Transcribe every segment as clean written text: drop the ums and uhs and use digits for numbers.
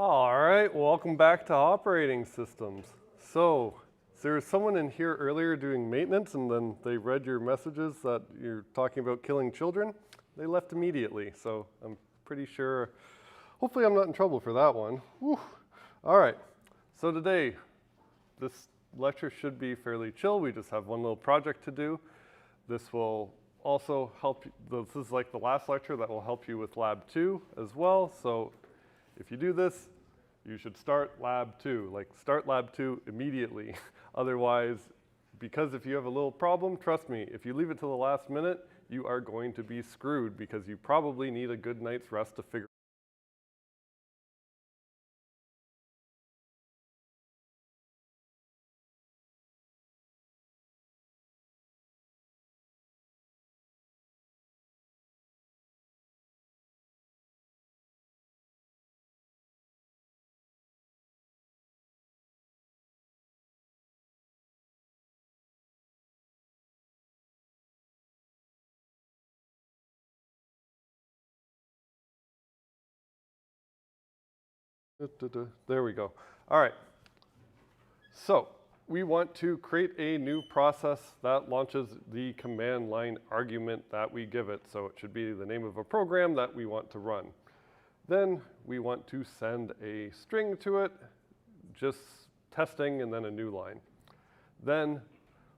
All right, welcome back to operating systems. So there was someone in here earlier doing maintenance and then they read your messages that you're talking about killing children. They left immediately, so I'm pretty sure, hopefully I'm not in trouble for that one. Whew. All right, so today, this lecture should be fairly chill. We just have one little project to do. This will also help, this is like the last lecture that will help you with lab 2 as well. So if you do this, you should start lab 2, like start lab 2 immediately. Otherwise, because if you have a little problem, trust me, if you leave it till the last minute, you are going to be screwed because you probably need a good night's rest to figure. There we go. All right. So we want to create a new process that launches the command line argument that we give it. So it should be the name of a program that we want to run. Then we want to send a string to it, just testing, and then a new line. Then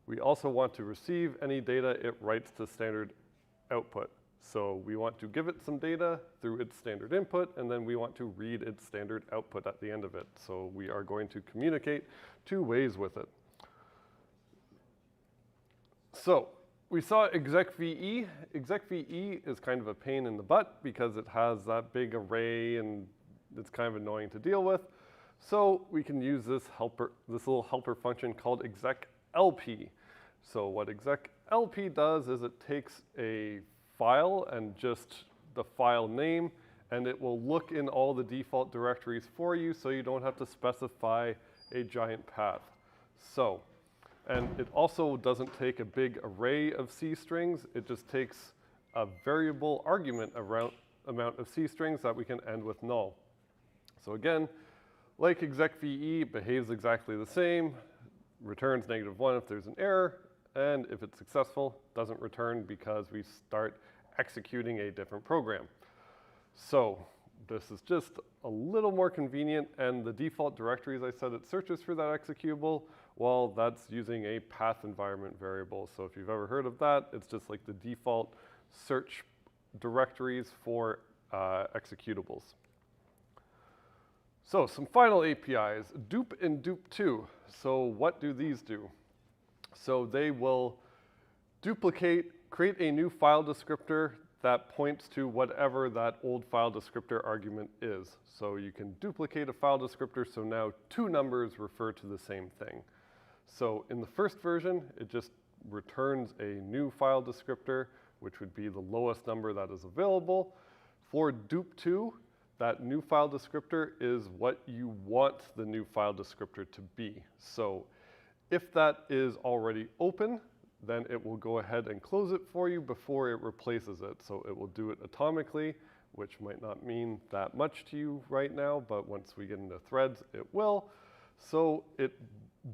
we also want to receive any data it writes to standard output. So we want to give it some data through its standard input, and then we want to read its standard output at the end of it. So we are going to communicate two ways with it. So we saw exec_VE. Exec_VE is kind of a pain in the butt because it has that big array and it's kind of annoying to deal with. So we can use this little helper function called exec_LP. So what exec_LP does is it takes a file and just the file name, and it will look in all the default directories for you so you don't have to specify a giant path. So, and it also doesn't take a big array of C strings, it just takes a variable argument amount of C strings that we can end with null. So again, like exec_VE, behaves exactly the same, returns -1 if there's an error, and if it's successful, doesn't return because we start executing a different program. So this is just a little more convenient, and the default directories I said it searches for that executable, well, that's using a path environment variable. So if you've ever heard of that, it's just like the default search directories for executables. So some final APIs, dupe and dupe2. So what do these do? So they will create a new file descriptor that points to whatever that old file descriptor argument is. So you can duplicate a file descriptor, so now two numbers refer to the same thing. So in the first version, it just returns a new file descriptor, which would be the lowest number that is available. For dupe2, that new file descriptor is what you want the new file descriptor to be. So if that is already open, then it will go ahead and close it for you before it replaces it. So it will do it atomically, which might not mean that much to you right now, but once we get into threads, it will. So it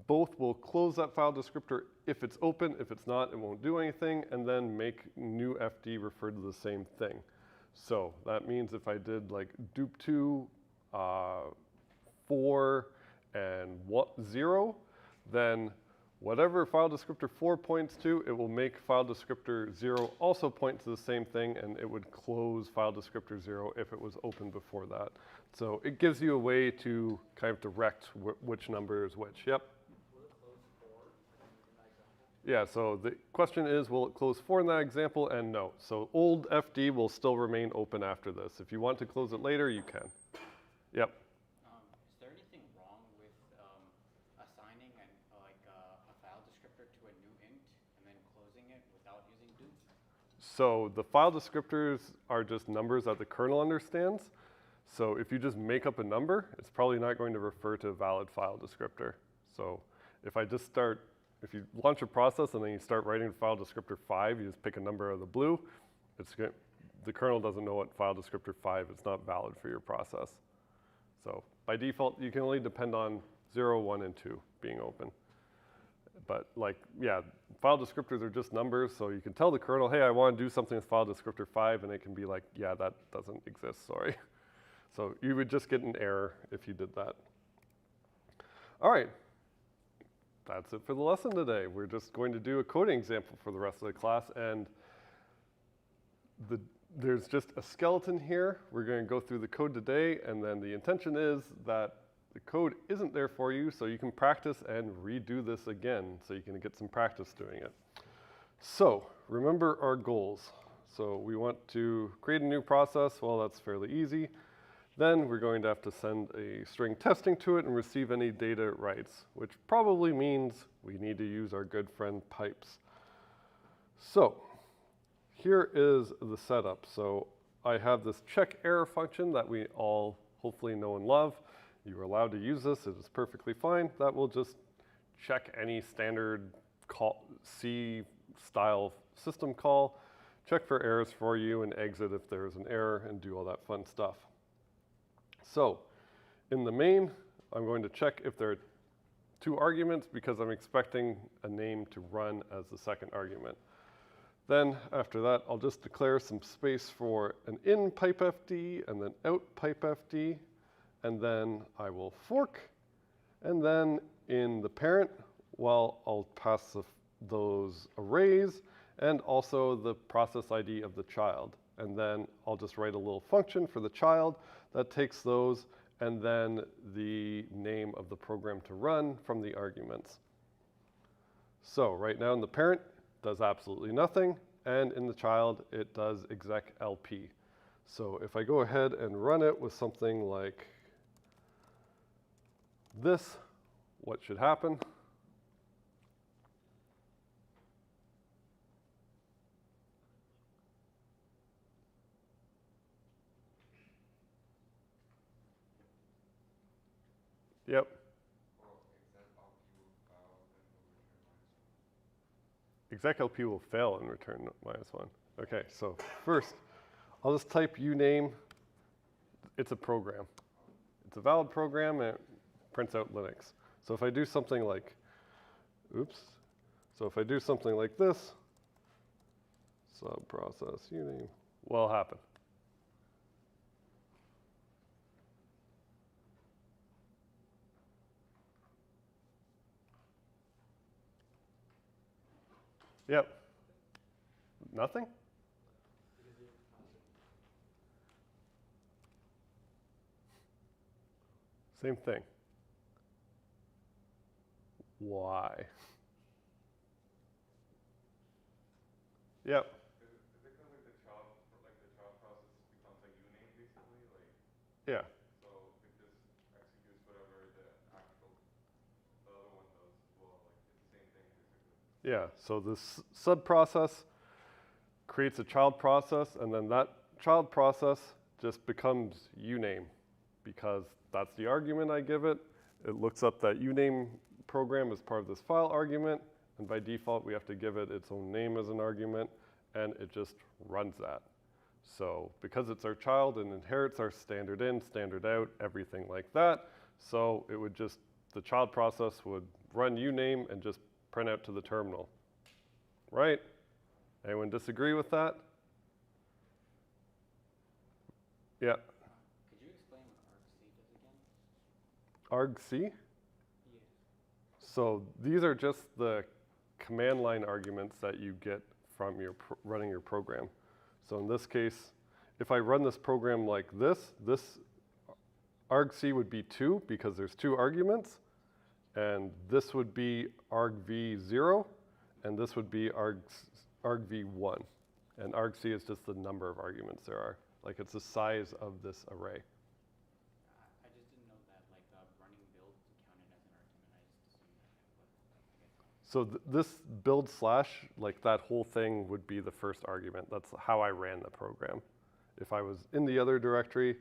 both will close that file descriptor if it's open. If it's not, it won't do anything, and then make new FD refer to the same thing. So that means if I did like dupe2, 4, and 0, then whatever file descriptor 4 points to, it will make file descriptor 0 also point to the same thing, and it would close file descriptor 0 if it was open before that. So it gives you a way to kind of direct which number is which. Yep. Will it close 4 in that example? Yeah, so the question is, will it close 4 in that example? And no. So old FD will still remain open after this. If you want to close it later, you can. Yep. Is there anything wrong with assigning a file descriptor to a new int and then closing it without using dupe? So the file descriptors are just numbers that the kernel understands. So if you just make up a number, it's probably not going to refer to a valid file descriptor. So if you launch a process and then you start writing file descriptor 5, you just pick a number out of the blue, the kernel doesn't know what file descriptor 5 is not valid for your process. So by default, you can only depend on 0, 1, and 2 being open. But like, yeah, file descriptors are just numbers, so you can tell the kernel, hey, I want to do something with file descriptor 5, and it can be like, yeah, that doesn't exist, sorry. So you would just get an error if you did that. All right, that's it for the lesson today. We're just going to do a coding example for the rest of the class, and there's just a skeleton here. We're going to go through the code today, and then the intention is that the code isn't there for you, so you can practice and redo this again, so you can get some practice doing it. So remember our goals. So we want to create a new process. Well, that's fairly easy. Then we're going to have to send a string testing to it and receive any data it writes, which probably means we need to use our good friend pipes. So here is the setup. So I have this check error function that we all hopefully know and love. You're allowed to use this. It is perfectly fine. That will just check any standard C-style system call, check for errors for you, and exit if there is an error, and do all that fun stuff. So in the main, I'm going to check if there are 2 arguments because I'm expecting a name to run as the second argument. Then after that, I'll just declare some space for an in pipe FD and then out pipe FD. And then I will fork, and then in the parent, well, I'll pass those arrays and also the process ID of the child. And then I'll just write a little function for the child that takes those and then the name of the program to run from the arguments. So right now in the parent, it does absolutely nothing, and in the child, it does exec LP. So if I go ahead and run it with something like this, what should happen? Yep. Exec LP will fail and return -1. Okay, so first, I'll just type uname. It's a program. It's a valid program, and it prints out Linux. So if I do something like, oops. So if I do something like this, subprocess uname, what'll happen? Yep. Nothing? Same thing. Why? Yep. Is it because like the child process becomes like uname basically, like Yeah. so it just executes whatever the other one does as well, like it's the same thing basically. Yeah. So this subprocess creates a child process, and then that child process just becomes uname because that's the argument I give it. It looks up that uname program as part of this file argument, and by default, we have to give it its own name as an argument, and it just runs that. So because it's our child and inherits our standard in, standard out, everything like that, so it would just, the child process would run uname and just print out to the terminal. Right? Anyone disagree with that? Yeah. Could you explain what argc does again? argc? So these are just the command line arguments that you get from your running your program. So in this case, if I run this program like this argc would be 2 because there's 2 arguments, and this would be argv0, and this would be argv1. And argc is just the number of arguments there are. Like it's the size of this array. I just didn't know that like running build counted as an argument. I just assumed that. But I guess not. So this build slash, like that whole thing would be the first argument. That's how I ran the program. If I was in the other directory,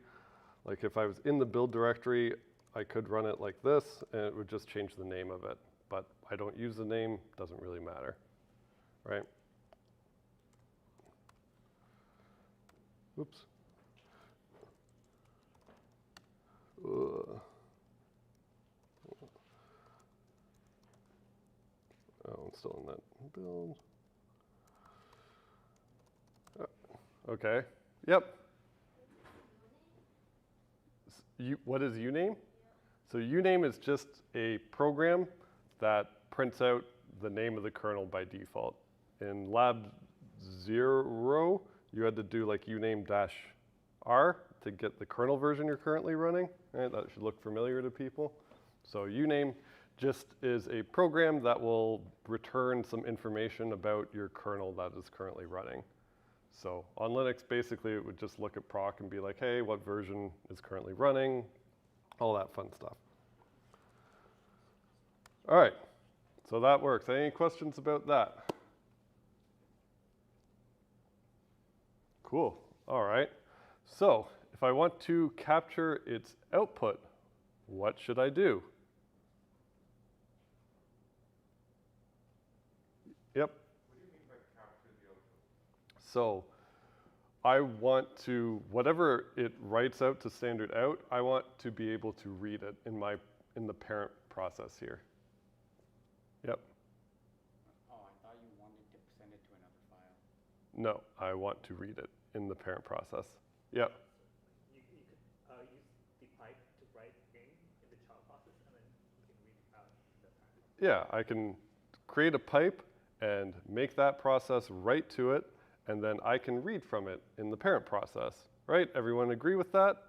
like if I was in the build directory, I could run it like this, and it would just change the name of it. But I don't use the name, doesn't really matter, right? Oops. Oh, I'm still in that build. Okay. Yep. What is uname? So uname is just a program that prints out the name of the kernel by default. In lab 0, you had to do like uname-r to get the kernel version you're currently running. Right? That should look familiar to people. So uname just is a program that will return some information about your kernel that is currently running. So on Linux, basically, it would just look at proc and be like, hey, what version is currently running? All that fun stuff. All right, so that works. Any questions about that? Cool, all right. So if I want to capture its output, what should I do? Yep. What do you mean by capture the output? So I want to, whatever it writes out to standard out, I want to be able to read it in the parent process here. Yep. Oh, I thought you wanted to send it to another file. No, I want to read it in the parent process. Yep. You could use the pipe to write name in the child process, and then you can read out the parent. Yeah, I can create a pipe and make that process write to it, and then I can read from it in the parent process, right? Everyone agree with that?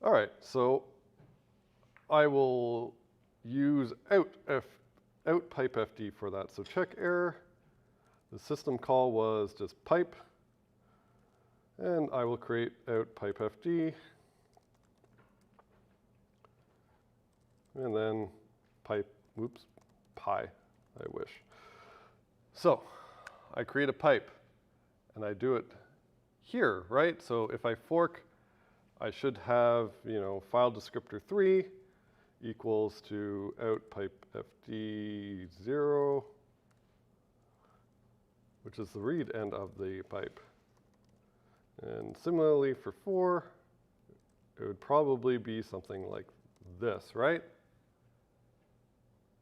All right, so I will use out pipe FD for that. So check error. The system call was just pipe, and I will create out pipe FD, and then pipe, whoops, pi, I wish. So I create a pipe, and I do it here, right? So if I fork, I should have, file descriptor 3 equals to out pipe FD 0, which is the read end of the pipe. And similarly for 4, it would probably be something like this, right?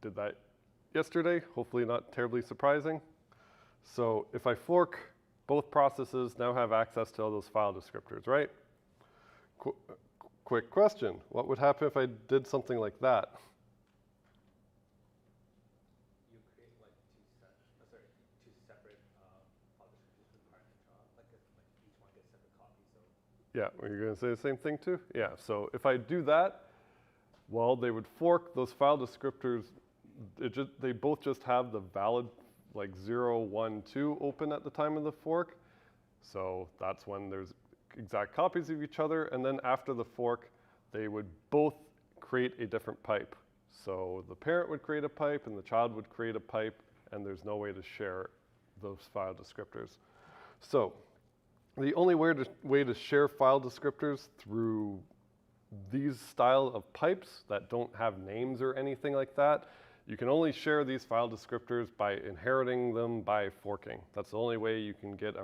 Did that yesterday, hopefully not terribly surprising. So if I fork, both processes now have access to all those file descriptors, right? Quick question, what would happen if I did something like that? You create like two separate file descriptors for parent and child, like each one gets separate copies. So Yeah, were you going to say the same thing too? Yeah, so if I do that, well, they would fork those file descriptors. They both just have the valid like 0, 1, 2 open at the time of the fork. So that's when there's exact copies of each other. And then after the fork, they would both create a different pipe. So the parent would create a pipe and the child would create a pipe, and there's no way to share those file descriptors. So the only way to share file descriptors through these style of pipes that don't have names or anything like that, you can only share these file descriptors by inheriting them by forking. That's the only way you can get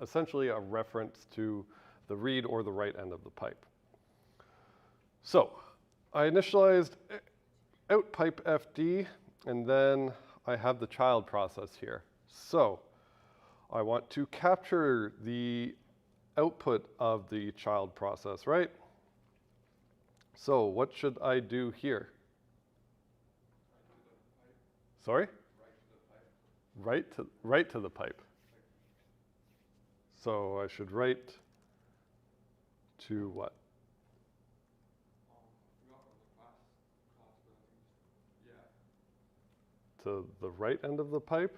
essentially a reference to the read or the write end of the pipe. So I initialized out pipe FD, and then I have the child process here. So I want to capture the output of the child process, right? So what should I do here? Sorry? Write to the pipe. So I should write to what? To the right end of the pipe?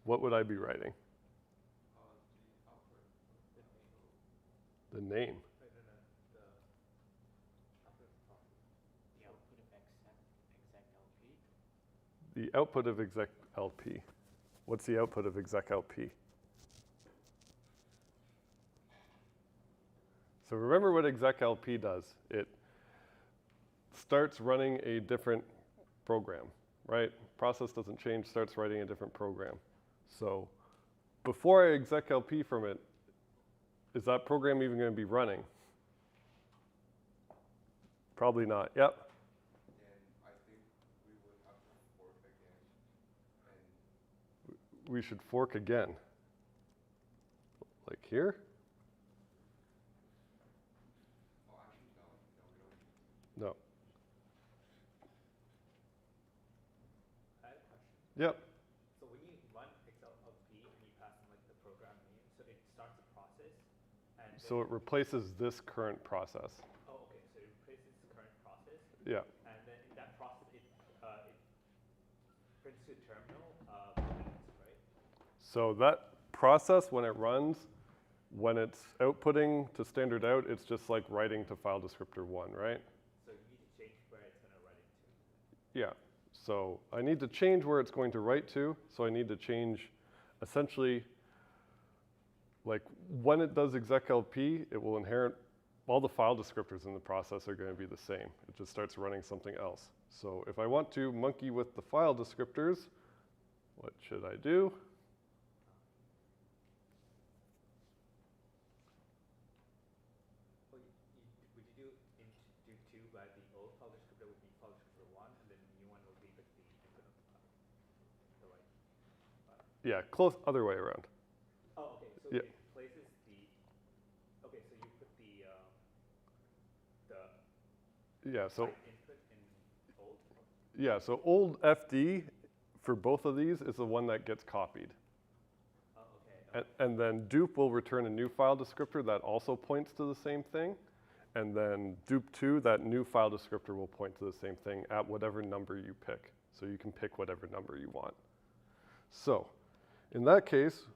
What would I be writing? The name. The output of exec The output of exec LP. What's the output of exec LP? So remember what exec LP does. It starts running a different program, right? Process doesn't change, starts writing a different program. So before I exec LP from it, is that program even going to be running? Probably not. Yep. And I think we would have to fork again. And We should fork again. Like here? oh, actually, no, we don't need to. No. I have a question. Yep. So when you run XLP and you pass in like the program name, so it starts a process and So it replaces this current process. oh, okay, so it replaces the current process Yeah. and then in that process it prints to a terminal minutes, right? So that process, when it runs, when it's outputting to standard out, it's just like writing to file descriptor 1, right? So you need to change where it's going to write into. Yeah. So I need to change where it's going to write to. So I need to change essentially, like when it does execlp, it will inherit all the file descriptors in the process are going to be the same. It just starts running something else. So if I want to monkey with the file descriptors, what should I do? Well, would you do do 2 by the old file descriptor would be file descriptor 1 and then the new one would be like the input of the right file? Yeah, close other way around. Oh, okay. So Yeah. it places the. Okay, so you put the Yeah, so type input in old. yeah, so old FD for both of these is the one that gets copied. Oh, okay. And then dupe will return a new file descriptor that also points to the same thing. And then dupe2, that new file descriptor will point to the same thing at whatever number you pick. So you can pick whatever number you want. So in that case,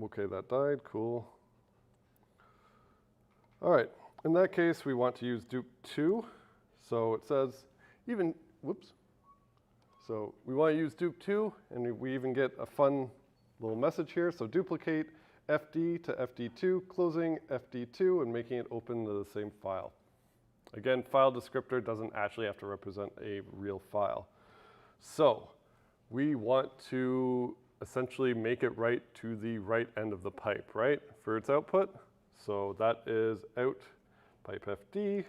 okay, that died, cool. All right, in that case, we want to use dupe2. So it says even, whoops. So we want to use dupe2, and we even get a fun little message here. So duplicate FD to FD2, closing FD2 and making it open to the same file. Again, file descriptor doesn't actually have to represent a real file. So we want to essentially make it write to the right end of the pipe, right, for its output. So that is out pipe FD.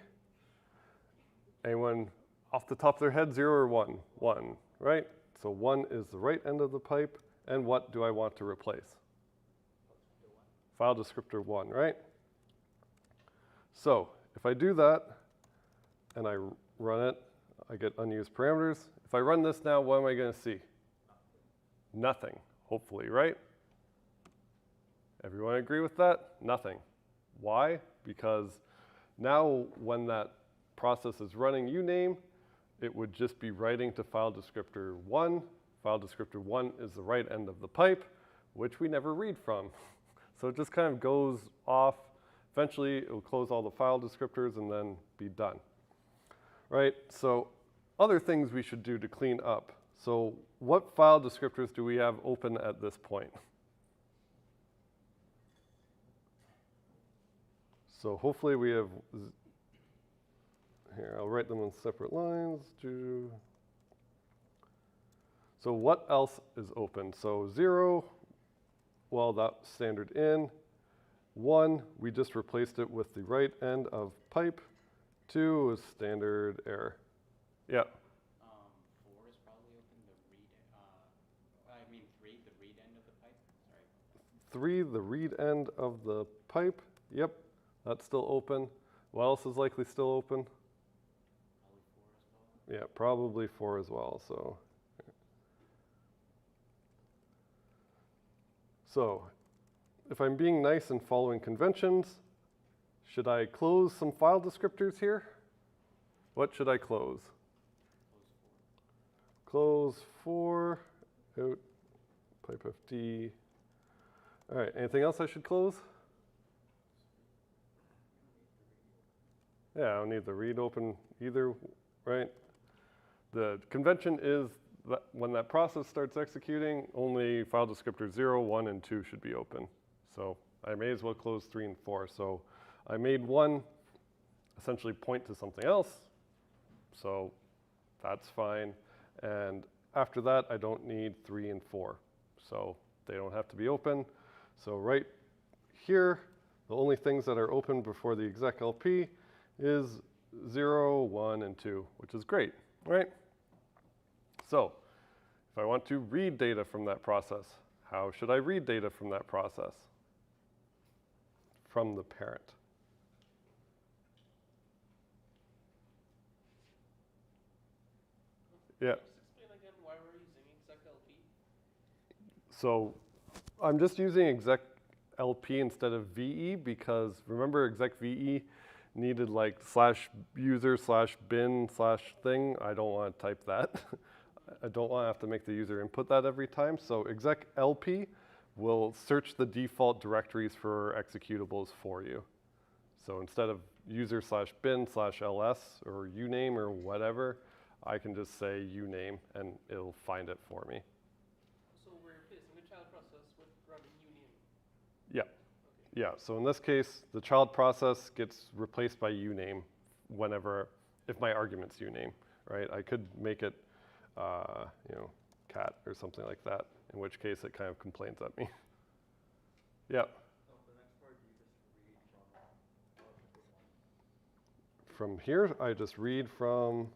Anyone off the top of their head, 0 or 1? 1, right? So 1 is the right end of the pipe. And what do I want to replace? File descriptor 1, right? So if I do that and I run it, I get unused parameters. If I run this now, what am I going to see? Nothing, hopefully, right? Everyone agree with that? Nothing. Why? Because now when that process is running uname, it would just be writing to file descriptor 1. File descriptor 1 is the right end of the pipe, which we never read from. So it just kind of goes off. Eventually, it will close all the file descriptors and then be done. Right? So other things we should do to clean up. So what file descriptors do we have open at this point? So hopefully we have, here, I'll write them on separate lines. So what else is open? So 0, well, that's standard in. 1, we just replaced it with the right end of pipe. 2 is standard error. Yeah. 4 is probably open, the read, 3, the read end of the pipe, sorry. 3, the read end of the pipe. Yep, that's still open. What else is likely still open? Probably 4 as well. Yeah, probably 4 as well, So if I'm being nice and following conventions, should I close some file descriptors here? What should I close? Close 4, out, pipe FD. All right, anything else I should close? Yeah, I don't need the read open either, right? The convention is that when that process starts executing, only file descriptor 0, 1, and 2 should be open. So I may as well close 3 and 4. So I made 1 essentially point to something else. So that's fine. And after that, I don't need 3 and 4. So they don't have to be open. So right here, the only things that are open before the execlp is 0, 1, and 2, which is great, right? So if I want to read data from that process, how should I read data from that process? From the parent. Yeah. Just explain again why we're using exec.lp. So I'm just using exec LP instead of VE because remember exec VE needed like /user/bin/thing. I don't want to type that. I don't want to have to make the user input that every time. So exec LP will search the default directories for executables for you. So instead of user/bin/ls or uname or whatever, I can just say uname and it'll find it for me. So we're replacing the child process with running uname. Yeah. Okay. Yeah, so in this case, the child process gets replaced by uname if my argument's uname, right? I could make it, cat or something like that, in which case it kind of complains at me. Yeah. So the next part, you just read from one. From here, I just read from,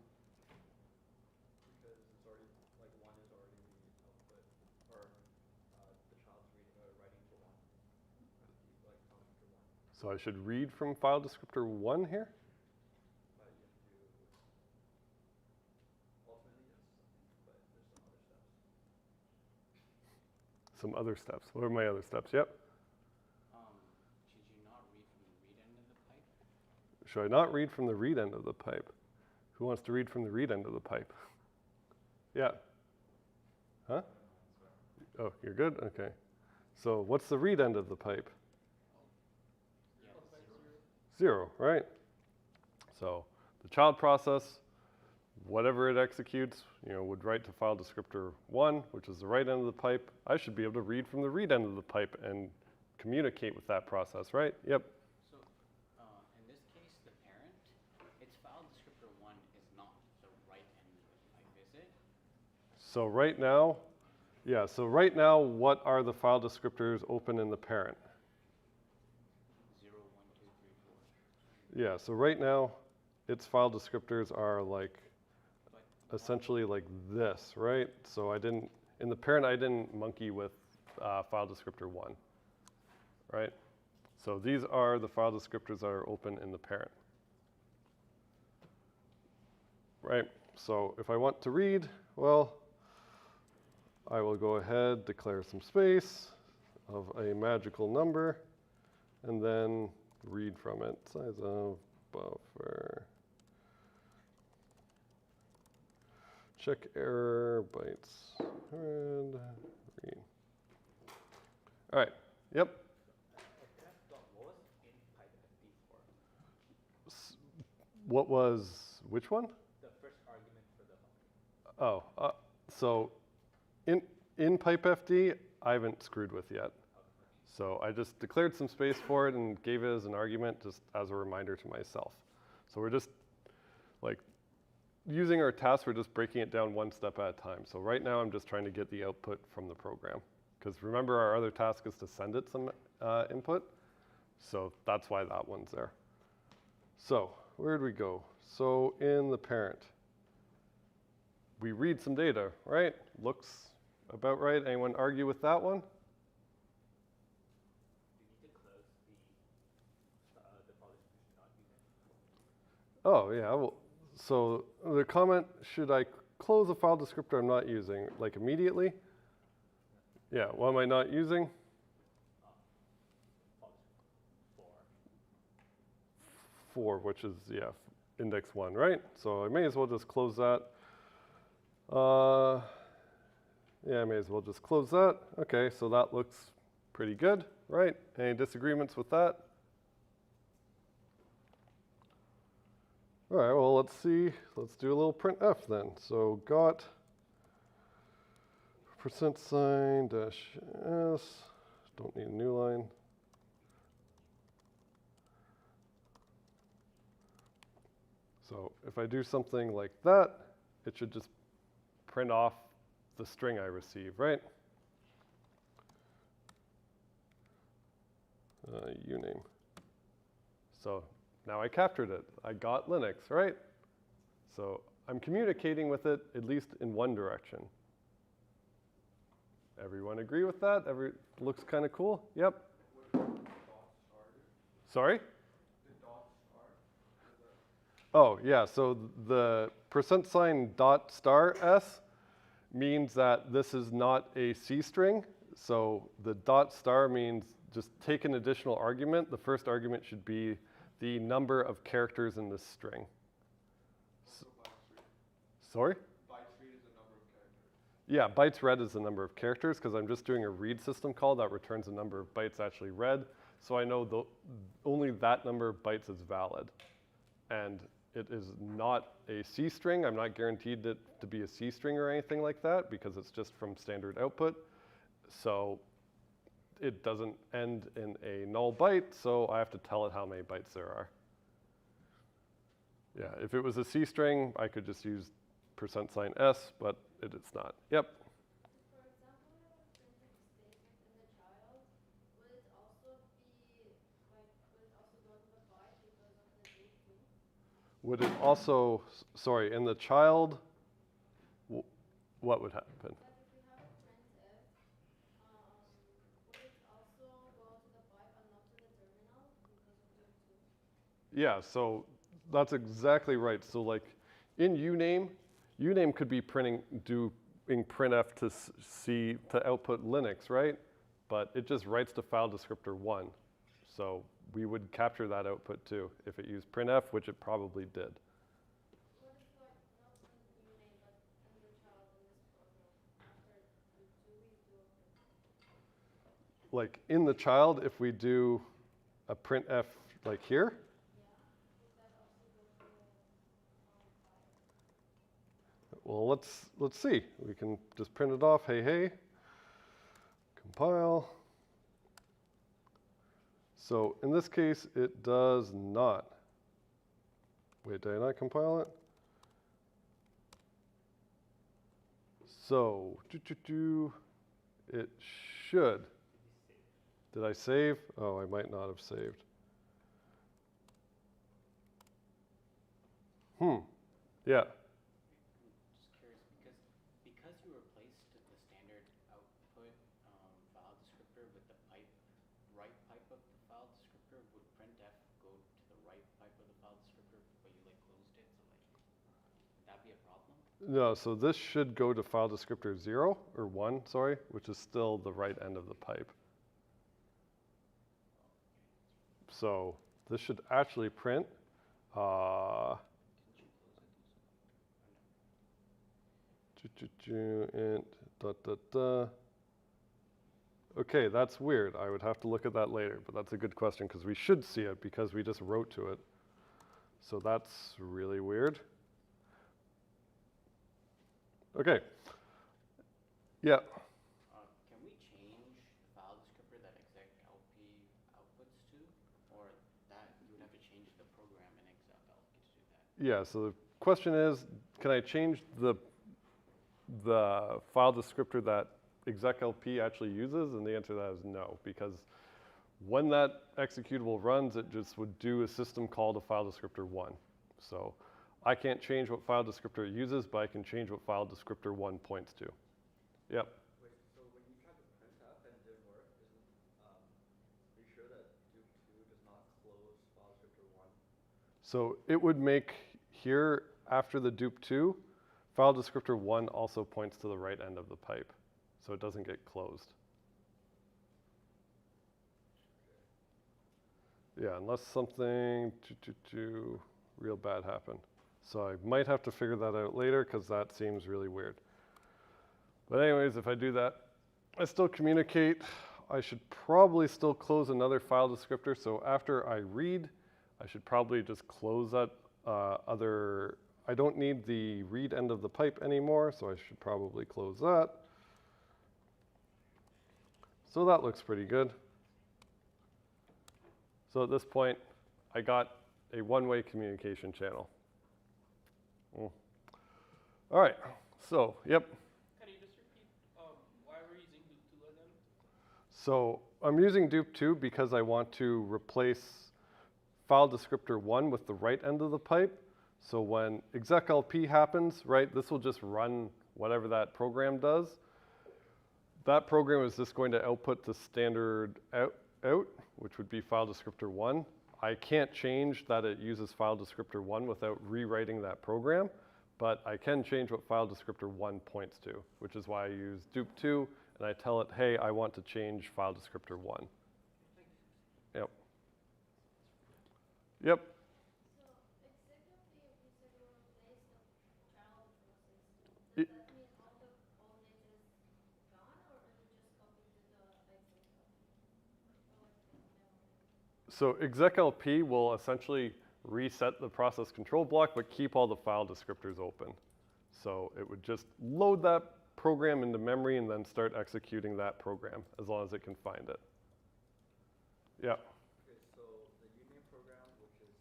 Because it's already, like, one is already the output, or the child's writing to one. Like, file descriptor one. so I should read from file descriptor 1 here? But you have to do, ultimately, yes, but there's some other steps. Some other steps. What are my other steps? Yep. Should you not read from the read end of the pipe? Should I not read from the read end of the pipe? Who wants to read from the read end of the pipe? Yeah. Huh? Oh, you're good? Okay. So what's the read end of the pipe? Yeah, Zero. 0, right? So the child process, whatever it executes, would write to file descriptor 1, which is the right end of the pipe. I should be able to read from the read end of the pipe and communicate with that process, right? Yep. So in this case, the parent, its file descriptor 1 is not the right end of the pipe, is it? So right now, what are the file descriptors open in the parent? 0, 1, 2, 3, 4. Yeah, so right now, its file descriptors are like But essentially like this, right? So in the parent, I didn't monkey with file descriptor 1, right? So these are the file descriptors that are open in the parent, right? So if I want to read, well, I will go ahead, declare some space of a magical number, and then read from it. Size of buffer. Check error, bytes, and read. All right, yep. What was in pipe FD for? What was, which one? The first argument for the function. Oh, so in pipe FD, I haven't screwed with yet. So I just declared some space for it and gave it as an argument just as a reminder to myself. So we're just like using our tasks, we're just breaking it down one step at a time. So right now I'm just trying to get the output from the program. Because remember our other task is to send it some input. So that's why that one's there. So where'd we go? So in the parent, we read some data, right? Looks about right. Anyone argue with that one? You need to close the file description not using. Oh, yeah. Well, so the comment, should I close a file descriptor I'm not using, like immediately? Yeah, what am I not using? File descriptor 4. 4, which is, yeah, index 1, right? So I may as well just close that. Yeah, I may as well just close that. Okay, so that looks pretty good, right? Any disagreements with that? All right, well, let's see. Let's do a little printf then. So got %sign -s, don't need a new line. So if I do something like that, it should just print off the string I receive, right? Uname. So Now I captured it. I got Linux, right? So I'm communicating with it at least in one direction. Everyone agree with that? Looks kind of cool? Yep. Sorry? Oh, yeah, so the % dot star s means that this is not a C string. So the dot star means just take an additional argument. The first argument should be the number of characters in this string. Sorry? Bytes read is the number of characters. Yeah, bytes read is the number of characters because I'm just doing a read system call that returns the number of bytes actually read. So I know only that number of bytes is valid. And it is not a C string. I'm not guaranteed it to be a C string or anything like that because it's just from standard output. So it doesn't end in a null byte, so I have to tell it how many bytes there are. Yeah, if it was a C string, I could just use %s, but it's not. Yep. For example, we have a printf statement in the child. Would it also be would it also go to the byte because of the date too? Would it also, sorry, in the child, what would happen? That if we have a printf, would it also go to the byte but not to the terminal because of date too? Yeah, so that's exactly right. So like in uname could be doing printf to output Linux, right? But it just writes to file descriptor 1. So we would capture that output too if it used printf, which it probably did. What if like not in uname but in the child in this program? After loop 2 we do a printf. Like in the child, if we do a printf like here, Yeah. Would that also go to the byte? well, let's see. We can just print it off. Hey, hey. Compile. So in this case, it does not. Wait, did I not compile it? So, it should. Did I save? Oh, I might not have saved. Yeah. Just curious, because you replaced the standard output file descriptor with the right pipe of the file descriptor, would printf go to the right pipe of the file descriptor, but you like closed it? So like, would that be a problem? No, so this should go to file descriptor 0, or 1, sorry, which is still the right end of the pipe. So this should actually print. Int Okay, that's weird. I would have to look at that later, but that's a good question because we should see it because we just wrote to it. So that's really weird. Okay. Yeah. Can we change the file descriptor that exec.lp outputs to, or that you would have to change the program in exec.lp to do that? Yeah, so the question is, can I change the file descriptor that exec.lp actually uses? And the answer to that is no, because when that executable runs, it just would do a system call to file descriptor 1. So I can't change what file descriptor it uses, but I can change what file descriptor 1 points to. Yep. Wait, so when you tried to printf and it didn't work, are you sure that dupe 2 does not close file descriptor 1? So it would make here, after the dupe 2, file descriptor 1 also points to the right end of the pipe, so it doesn't get closed. Yeah, unless something real bad happened. So I might have to figure that out later because that seems really weird. But anyways, if I do that, I still communicate. I should probably still close another file descriptor. So after I read, I should probably just close that I don't need the read end of the pipe anymore, so I should probably close that. So that looks pretty good. So at this point, I got a one-way communication channel. All right, so, yep. Can you just repeat why we're using loop 2 again? So I'm using dupe 2 because I want to replace file descriptor 1 with the right end of the pipe. So when exec_lp happens, right, this will just run whatever that program does. That program is just going to output the standard out, which would be file descriptor 1. I can't change that it uses file descriptor 1 without rewriting that program, but I can change what file descriptor 1 points to, which is why I use dup2, and I tell it, hey, I want to change file descriptor 1. Yep. Yep. So exactly if you said you replace the child process, It- does that mean all data is gone, or is it just copied to the exec or like the memory? So exec_lp will essentially reset the process control block, but keep all the file descriptors open. So it would just load that program into memory and then start executing that program as long as it can find it. Yeah. Okay, so the uname program, which is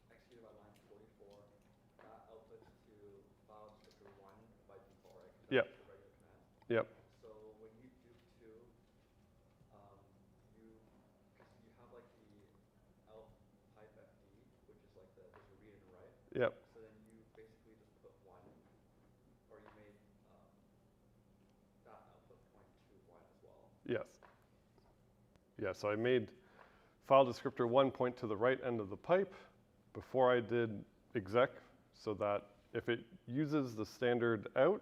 executed by line 44, that outputs to file descriptor 1 by default, right? 'Cause Yep. that's the regular command. Yep. So when you dup2, because you have like the elf pipe fd, which is like there's a read and a write. Yep. So then you basically just put 1, or you made that output point to 1 as well. Yes. Yeah, so I made file descriptor 1 point to the right end of the pipe before I did exec, so that if it uses the standard out,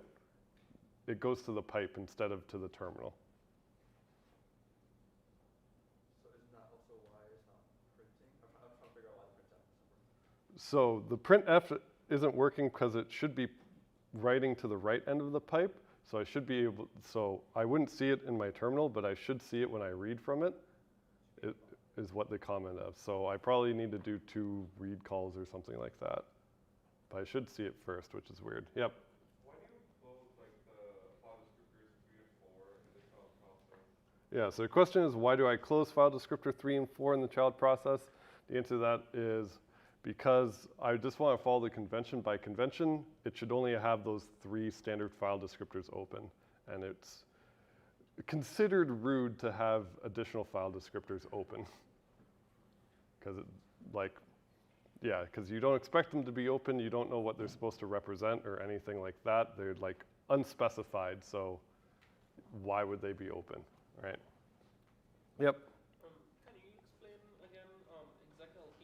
it goes to the pipe instead of to the terminal. So isn't that also why it's not printing? I'm trying to figure out why the printf isn't working. So the printf isn't working because it should be writing to the right end of the pipe. So I should be able, so I wouldn't see it in my terminal, but I should see it when I read from it, is what they comment of. So I probably need to do 2 read calls or something like that. But I should see it first, which is weird. Yep. Why do you close like the file descriptors 3 and 4 in the child process? Yeah, so the question is, why do I close file descriptor 3 and 4 in the child process? The answer to that is because I just want to follow the convention. By convention, it should only have those 3 standard file descriptors open. And it's considered rude to have additional file descriptors open. Because because you don't expect them to be open. You don't know what they're supposed to represent or anything like that. They're like unspecified, so why would they be open, right? Yep. Can you explain again exec_lp?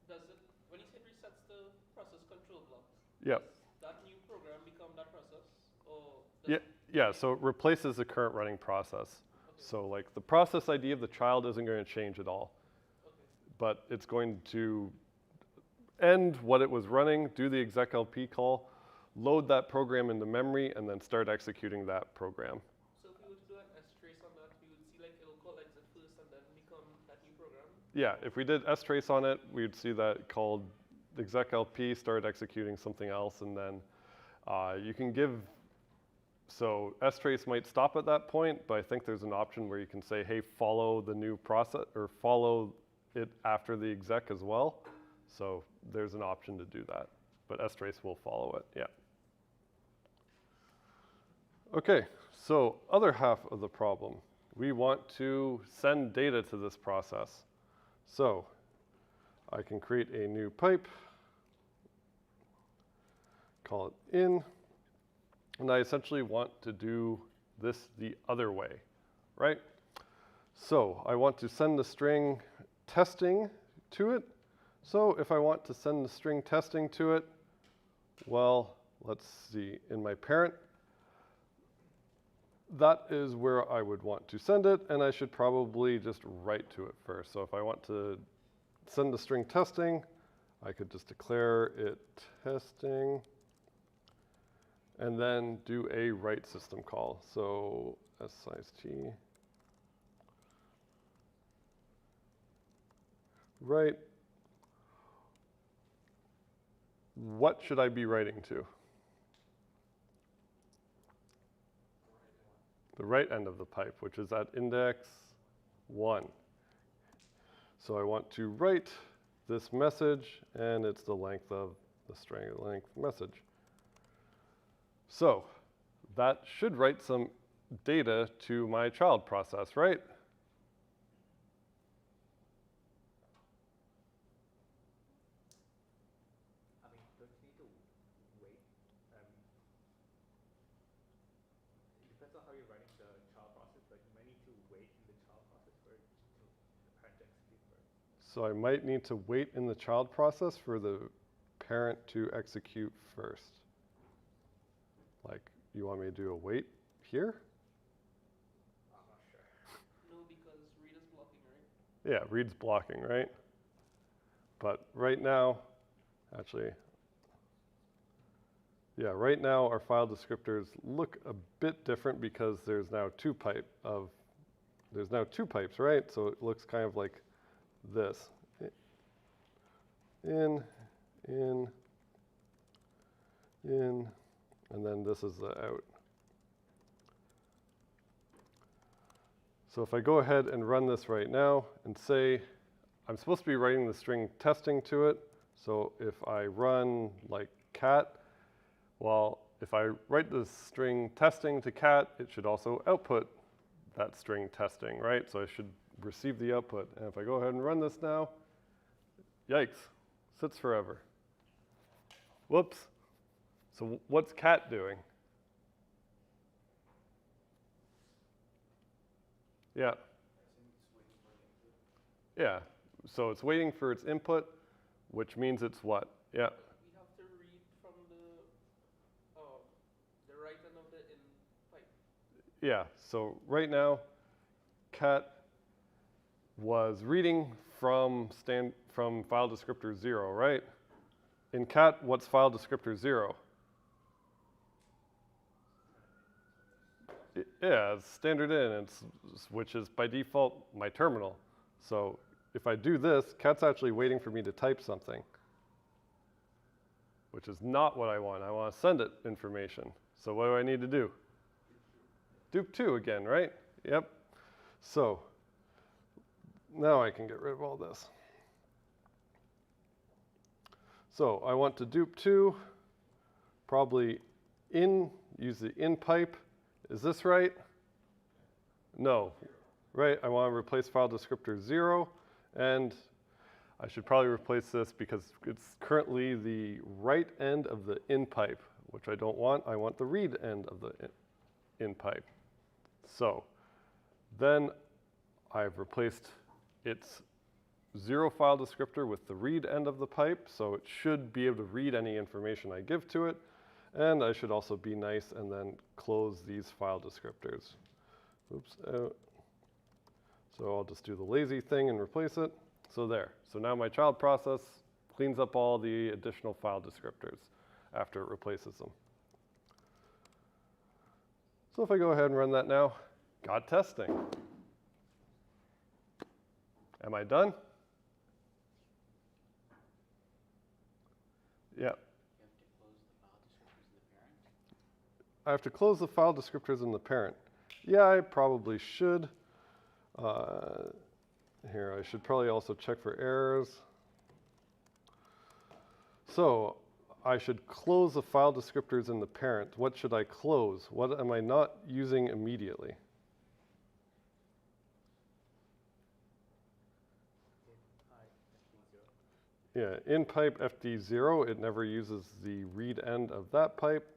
Does it, when you say it resets the process control block, Yep. does that new program become that process? Or Yeah, yeah, so it replaces the current running process. So like the process ID of the child isn't going to change at all. But it's going to end what it was running, do the exec_lp call, load that program into memory, and then start executing that program. So if we were to do an strace on that, we would see like it'll call exec first and then become that new program? Yeah, if we did strace on it, we'd see that called exec_lp, start executing something else, and then you can give, so strace might stop at that point, but I think there's an option where you can say, hey, follow the new process, or follow it after the exec as well. So there's an option to do that, but strace will follow it, yeah. Okay, so other half of the problem. We want to send data to this process. So I can create a new pipe, call it in, and I essentially want to do this the other way, right? So I want to send the string testing to it. So if I want to send the string testing to it, well, let's see, in my parent, that is where I would want to send it, and I should probably just write to it first. So if I want to send the string testing, I could just declare it testing, and then do a write system call. So s_t write. What should I be writing to? The right end of the pipe, which is at index 1. So I want to write this message, and it's the length of the string length message. So that should write some data to my child process, right? also how you're running the child process, but you might need to wait in the child process for it to the parent to execute first. So I might need to wait in the child process for the parent to execute first. Like, you want me to do a wait here? I'm not sure. No, because read is blocking, right? Yeah, read's blocking, right? But right now, actually, yeah, right now our file descriptors look a bit different because there's now two pipes, right? So it looks kind of like this. In, and then this is the out. So if I go ahead and run this right now and say, I'm supposed to be writing the string testing to it. So if I run like cat, well, if I write the string testing to cat, it should also output that string testing, right? So I should receive the output. And if I go ahead and run this now, yikes, sits forever. Whoops. So what's cat doing? Yeah. Yeah, so it's waiting for its input, which means it's what? Yeah. We have to read from the right end of the in pipe. Yeah, so right now, cat was reading from file descriptor 0, right? In cat, what's file descriptor 0? Yeah, it's standard in, which is by default my terminal. So if I do this, cat's actually waiting for me to type something, which is not what I want. I want to send it information. So what do I need to do? Dupe 2 again, right? Yep. So now I can get rid of all this. So I want to dupe 2, probably use the in pipe. Is this right? No. Right, I want to replace file descriptor 0, and I should probably replace this because it's currently the right end of the in pipe, which I don't want. I want the read end of the in pipe. So then I've replaced its 0 file descriptor with the read end of the pipe, so it should be able to read any information I give to it. And I should also be nice and then close these file descriptors. Oops, out. So I'll just do the lazy thing and replace it. So there. So now my child process cleans up all the additional file descriptors after it replaces them. So if I go ahead and run that now, got testing. Am I done? Yeah. I have to close the file descriptors in the parent. Yeah, I probably should. Here, I should probably also check for errors. So I should close the file descriptors in the parent. What should I close? What am I not using immediately? Yeah, in pipe FD0, it never uses the read end of that pipe,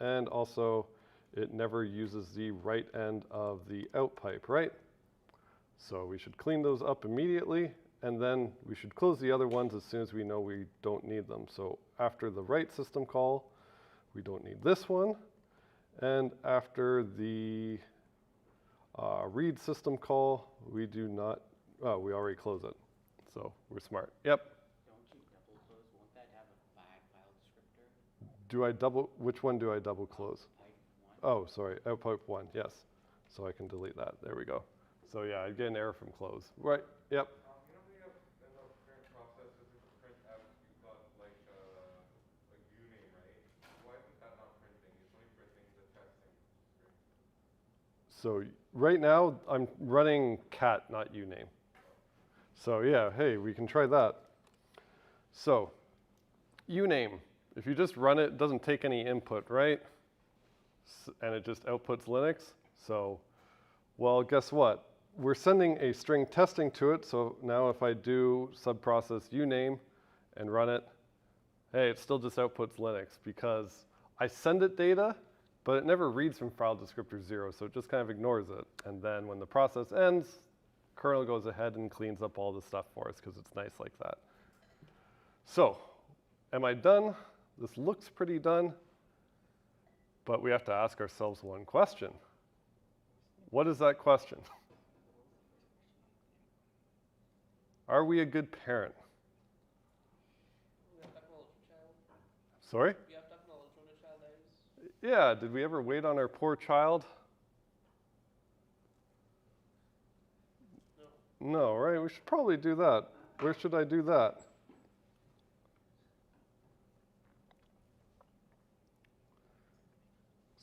and also it never uses the right end of the out pipe, right? So we should clean those up immediately, and then we should close the other ones as soon as we know we don't need them. So after the write system call, we don't need this one, and after the read system call, we do not, oh, we already close it. So we're smart. Yep. Don't you double close? Won't that have a bad file descriptor? Do I double, which one do I double close? Pipe 1? Oh, sorry, out pipe 1, yes. So I can delete that, there we go. So yeah, I'd get an error from close. Right, yep. You know, we have in the parent process, if it's a print out, you've got like uname, right? Why isn't that not printing? It's only printing the testing string. So right now, I'm running cat, not uname. So yeah, hey, we can try that. So uname, if you just run it, it doesn't take any input, right? And it just outputs Linux. So, well, guess what? We're sending a string testing to it. So now if I do subprocess uname and run it, hey, it still just outputs Linux because I send it data but it never reads from file descriptor 0, so it just kind of ignores it. And then when the process ends, kernel goes ahead and cleans up all the stuff for us because it's nice like that. So, am I done? This looks pretty done, but we have to ask ourselves one question. What is that question? Are we a good parent? We have to acknowledge the child. Sorry? We have to acknowledge when a child dies. Yeah, did we ever wait on our poor child? No. No, right? We should probably do that. Where should I do that?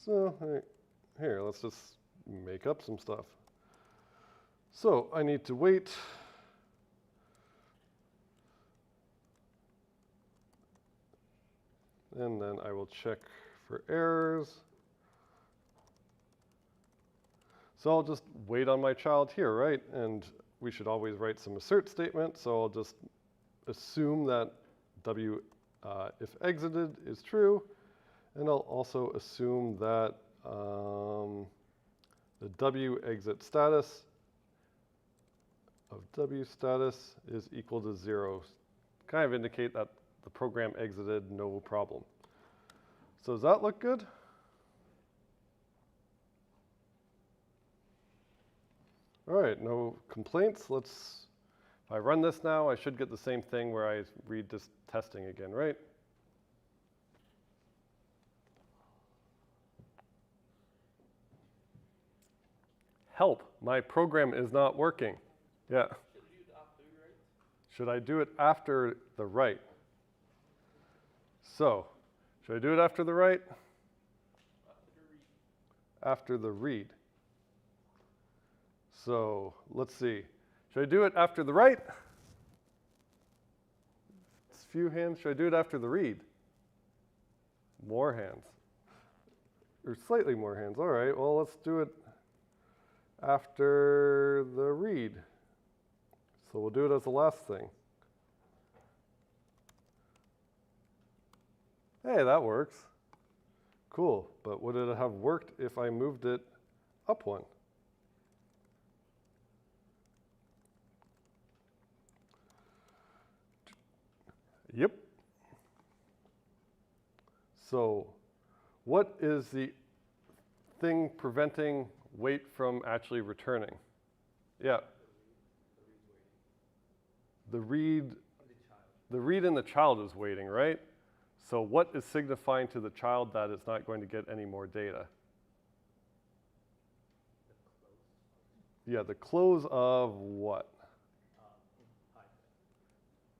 So, here, let's just make up some stuff. So, I need to wait. And then I will check for errors. So I'll just wait on my child here, right? And we should always write some assert statement. So I'll just assume that W if exited is true. And I'll also assume that the W exit status of W status is equal to 0. Kind of indicate that the program exited, no problem. So does that look good? All right, no complaints. If I run this now, I should get the same thing where I read this testing again, right? Help, my program is not working. Yeah. Should we do it after, right? Should I do it after the write? So, should I do it after the write? After the read. After the read. So, let's see. Should I do it after the write? It's few hands. Should I do it after the read? More hands. Or slightly more hands. All right, well, let's do it after the read. So we'll do it as the last thing. Hey, that works. Cool, but would it have worked if I moved it up one? Yep. So what is the thing preventing wait from actually returning? Yeah. The read in the child is waiting, right? So what is signifying to the child that it's not going to get any more data? Yeah, the close of what?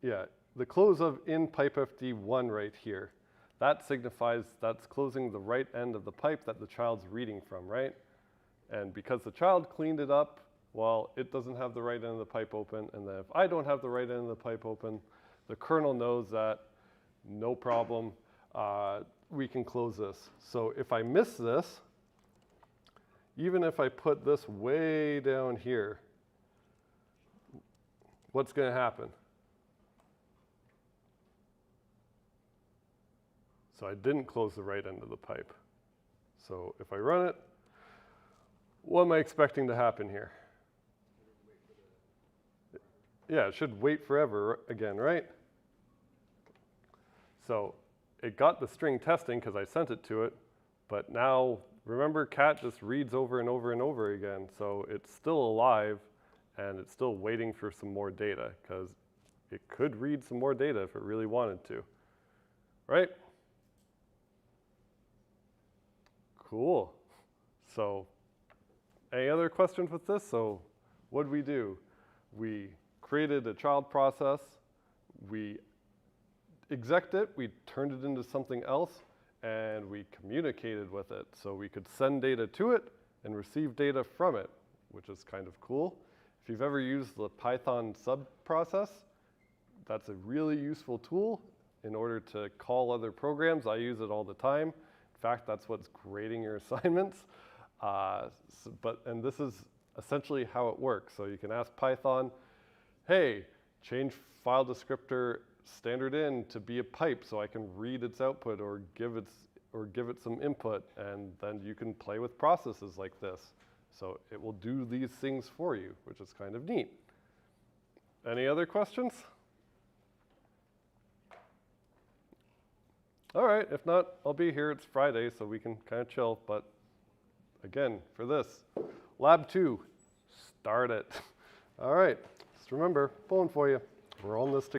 Yeah, the close of in pipe FD1 right here. That signifies that's closing the right end of the pipe that the child's reading from, right? And because the child cleaned it up, well, it doesn't have the right end of the pipe open. And then if I don't have the right end of the pipe open, the kernel knows that no problem, we can close this. So if I miss this, even if I put this way down here, what's going to happen? So I didn't close the right end of the pipe. So if I run it, what am I expecting to happen here? Yeah, it should wait forever again, right? So it got the string testing because I sent it to it, but now remember cat just reads over and over and over again. So it's still alive and it's still waiting for some more data because it could read some more data if it really wanted to, right? Cool. So any other questions with this? So what did we do? We created a child process. We execed it. We turned it into something else. And we communicated with it. So we could send data to it and receive data from it, which is kind of cool. If you've ever used the Python subprocess, that's a really useful tool in order to call other programs. I use it all the time. In fact, that's what's grading your assignments. And this is essentially how it works. So you can ask Python, hey, change file descriptor standard in to be a pipe so I can read its output or give its or give it some input, and then you can play with processes like this. So it will do these things for you, which is kind of neat. Any other questions? All right, if not, I'll be here. It's Friday, so we can kind of chill. But again, for this, Lab 2, start it. All right, just remember, pulling for you. We're all in this together.